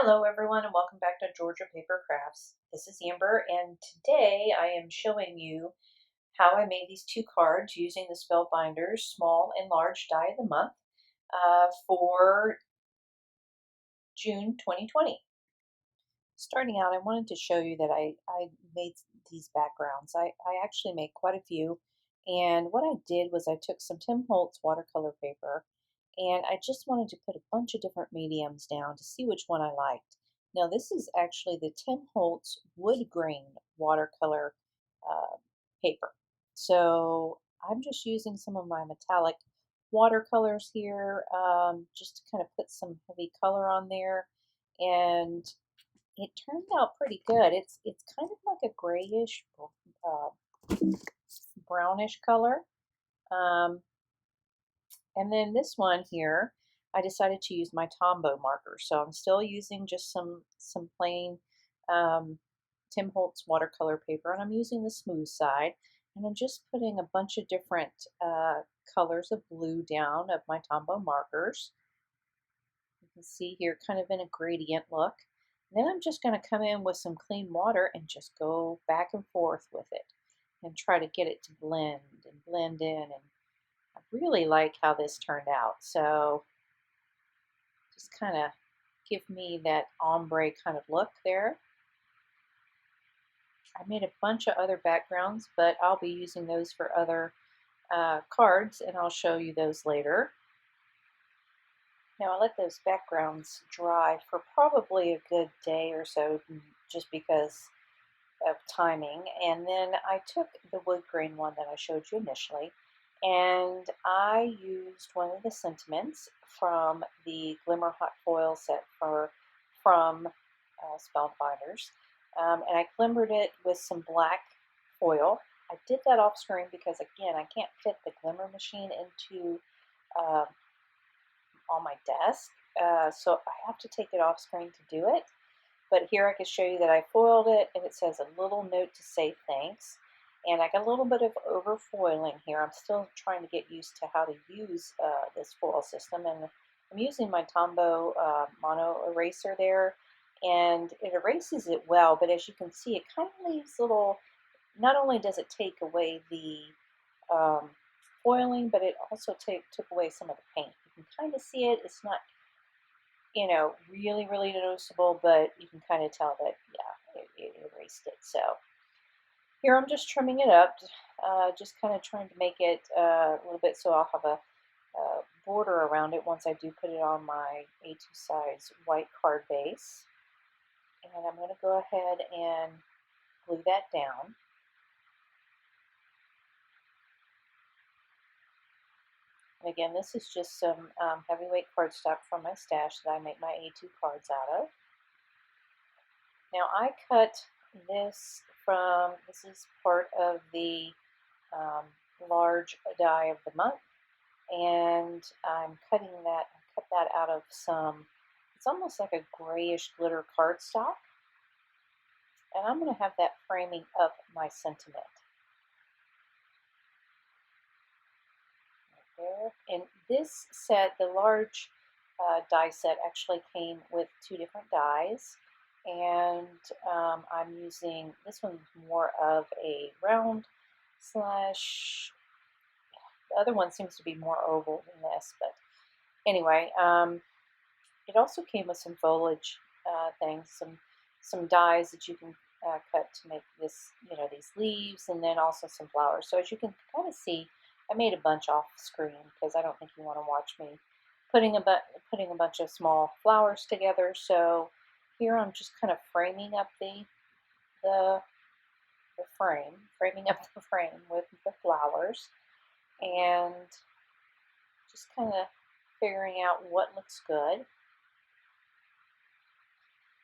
Hello everyone and welcome back to Georgia Paper Crafts. This is Amber and today I am showing you how I made these two cards using the Spellbinders Small and Large Die of the Month for June 2020. Starting out, I wanted to show you that I made these backgrounds. I actually made quite a few, and what I did was I took some Tim Holtz watercolor paper and I just wanted to put a bunch of different mediums down to see which one I liked. Now this is actually the Tim Holtz wood grain watercolor uh, paper. So I'm just using some of my metallic watercolors here just to kind of put some heavy color on there, and it turned out pretty good. It's kind of like a grayish, uh, brownish color. Um, and then this one here, I decided to use my Tombow marker. So I'm still using just some plain um, Tim Holtz watercolor paper, and I'm using the smooth side. And I'm just putting a bunch of different colors of blue down of my Tombow markers. You can see here kind of in a gradient look. Then I'm just going to come in with some clean water and just go back and forth with it and try to get it to blend and blend in. And I really like how this turned out. So just kind of give me that ombre kind of look there. I made a bunch of other backgrounds, but I'll be using those for other cards, and I'll show you those later. Now I let those backgrounds dry for probably a good day or so, just because of timing. And then I took the wood grain one that I showed you initially, and I used one of the sentiments from the Glimmer hot foil set from Spellbinders, and I glimmered it with some black foil. I did that off screen because, again, I can't fit the glimmer machine into uh, on my desk, so I have to take it off screen to do it. But here I can show you that I foiled it, and it says a little note to say thanks. And I got a little bit of over foiling here. I'm still trying to get used to how to use this foil system. And I'm using my Tombow mono eraser there, and it erases it well, but as you can see, it kind of leaves little, not only does it take away the foiling, but it also took away some of the paint. You can kind of see it. It's not, really, really noticeable, but you can kind of tell that, yeah, it erased it. So here I'm just trimming it up, just kind of trying to make it a little bit so I'll have a border around it once I do put it on my A2 size white card base. And I'm going to go ahead and glue that down. And again, this is just some heavyweight cardstock from my stash that I make my A2 cards out of. Now I cut this is part of the large die of the month, and I'm cutting that, I cut that out of some, it's almost like a grayish glitter cardstock, and I'm going to have that framing up my sentiment. There. And this set, the large die set, actually came with two different dies, and I'm using, this one's more of a round slash, the other one seems to be more oval than this, but anyway, it also came with some foliage things, some dies that you can cut to make this, these leaves, and then also some flowers. So as you can kind of see, I made a bunch off screen because I don't think you want to watch me putting a bunch of small flowers together. So here I'm just kind of framing up the framing up the frame with the flowers, and just kind of figuring out what looks good.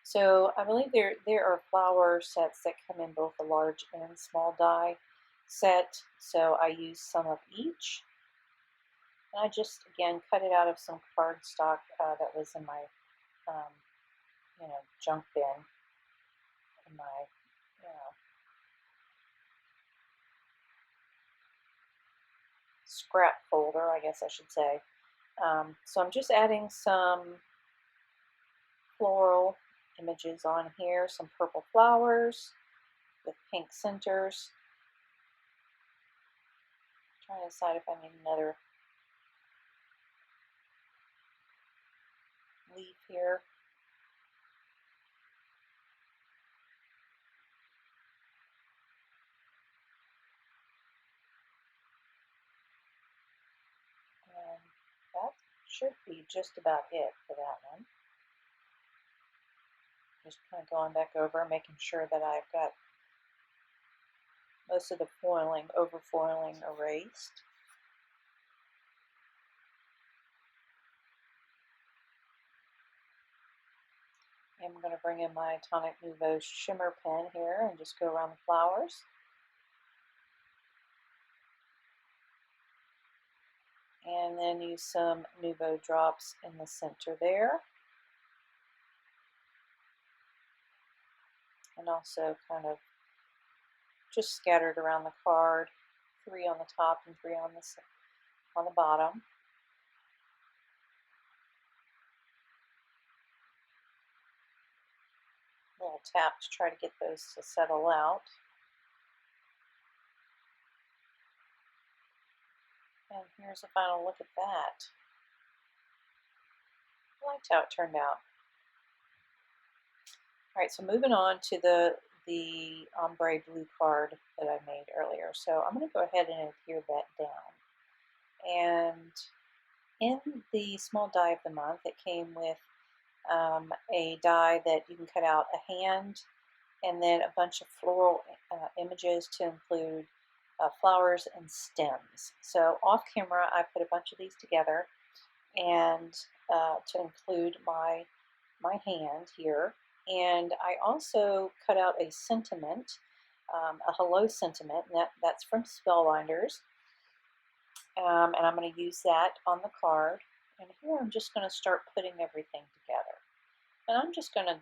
So I believe there are flower sets that come in both a large and small die set, so I used some of each. And I just, again, cut it out of some cardstock that was in my, junk bin, in my, scrap folder, I guess I should say. So I'm just adding some floral images on here, some purple flowers with pink centers. I'm trying to decide if I need another leaf here. And that should be just about it for that one. Just kind of going back over, making sure that I've got most of the foiling, over foiling erased. And I'm going to bring in my Tonic Nouveau shimmer pen here and just go around the flowers. And then use some Nouveau drops in the center there. And also kind of just scattered around the card, 3 on the top and 3 on the bottom. A little tap to try to get those to settle out. And here's a final look at that. I liked how it turned out. All right, so moving on to the ombre blue card that I made earlier. So I'm going to go ahead and adhere that down. And in the small die of the month, it came with a die that you can cut out a hand and then a bunch of floral images to include flowers and stems. So off camera, I put a bunch of these together and to include my hand here. And I also cut out a sentiment, a hello sentiment, and that's from Spellbinders. And I'm going to use that on the card. And here I'm just going to start putting everything together. And I'm just going to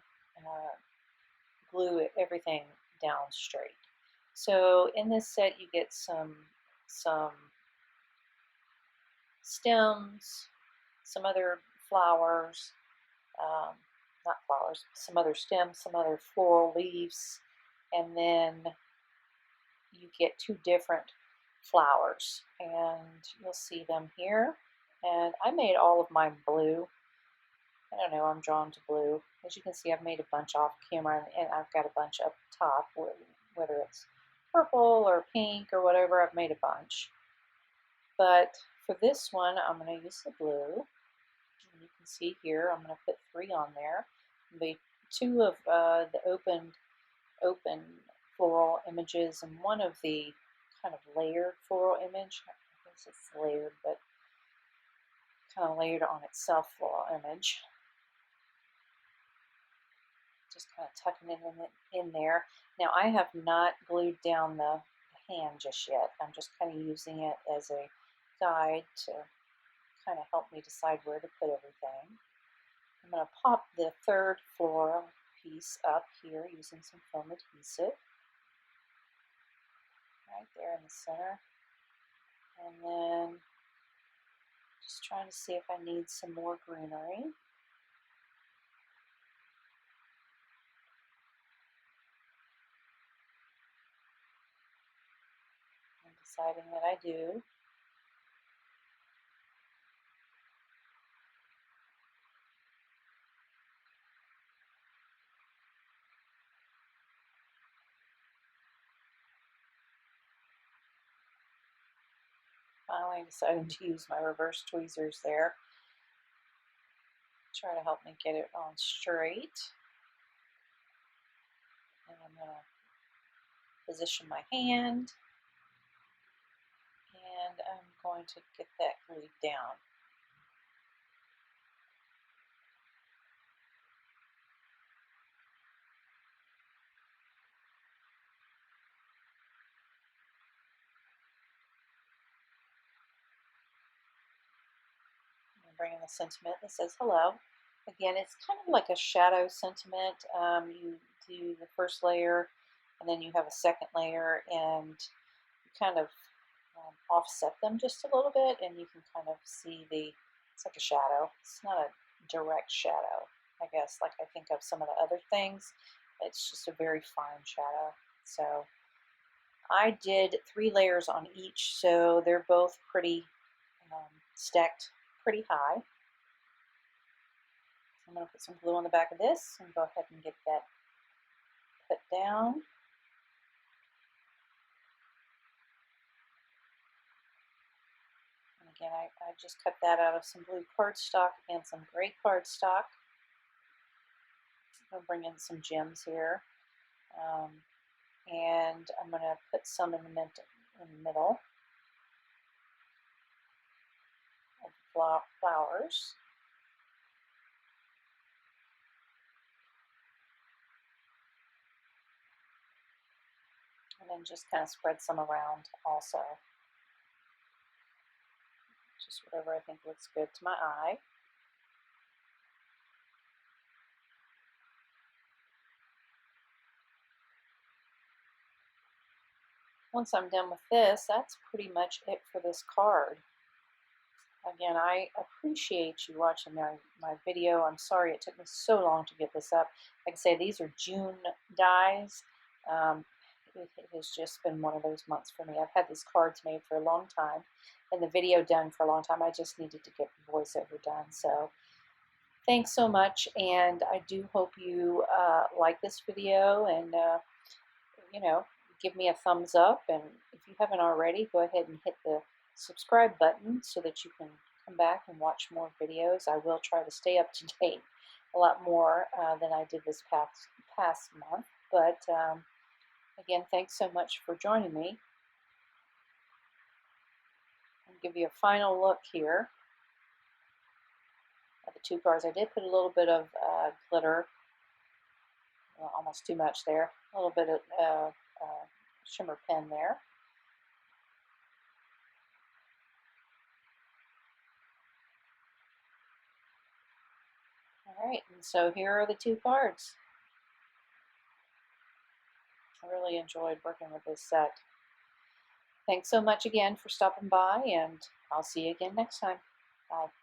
glue everything down straight. So in this set you get some stems, some other flowers, not flowers, some other stems, some other floral leaves, and then you get 2 different flowers, and you'll see them here. And I made all of mine blue. I don't know, I'm drawn to blue. As you can see, I've made a bunch off camera, and I've got a bunch up top, whether it's purple or pink or whatever, I've made a bunch. But for this one, I'm going to use the blue. And you can see here, I'm going to put 3 on there. There'll be 2 of the open floral images and 1 of the kind of layered floral image. I guess it's layered, but kind of layered on itself floral image. Just kind of tucking it in there. Now I have not glued down the hand just yet. I'm just kind of using it as a guide to kind of help me decide where to put everything. I'm going to pop the 3rd floral piece up here using some foam adhesive. Right there in the center. And then just trying to see if I need some more greenery. I'm deciding that I do. Finally deciding to use my reverse tweezers there. Try to help me get it on straight. And I'm going to position my hand. And I'm going to get that glued down. I'm bringing the sentiment that says hello. Again, it's kind of like a shadow sentiment. You do the first layer, and then you have a second layer, and you kind of offset them just a little bit, and you can kind of see it's like a shadow. It's not a direct shadow. I guess, like I think of some of the other things. It's just a very fine shadow. So I did 3 layers on each, so they're both pretty stacked pretty high. I'm going to put some glue on the back of this and go ahead and get that put down. And again, I just cut that out of some blue cardstock and some gray cardstock. I'm going to bring in some gems here. And I'm going to put some in the middle of the flowers. And then just kind of spread some around also. Just whatever I think looks good to my eye. Once I'm done with this, that's pretty much it for this card. Again, I appreciate you watching my video. I'm sorry it took me so long to get this up. Like I say, these are June dies. It has just been one of those months for me. I've had these cards made for a long time and the video done for a long time. I just needed to get the voiceover done. So thanks so much, and I do hope you like this video, and you know, give me a thumbs up, and if you haven't already, go ahead and hit the subscribe button so that you can come back and watch more videos. I will try to stay up to date a lot more than I did this past month, but again, thanks so much for joining me. I'll give you a final look here at the 2 cards. I did put a little bit of glitter, well, almost too much there, a little bit of shimmer pen there. All right, and so here are the 2 cards. I really enjoyed working with this set. Thanks so much again for stopping by, and I'll see you again next time. Bye.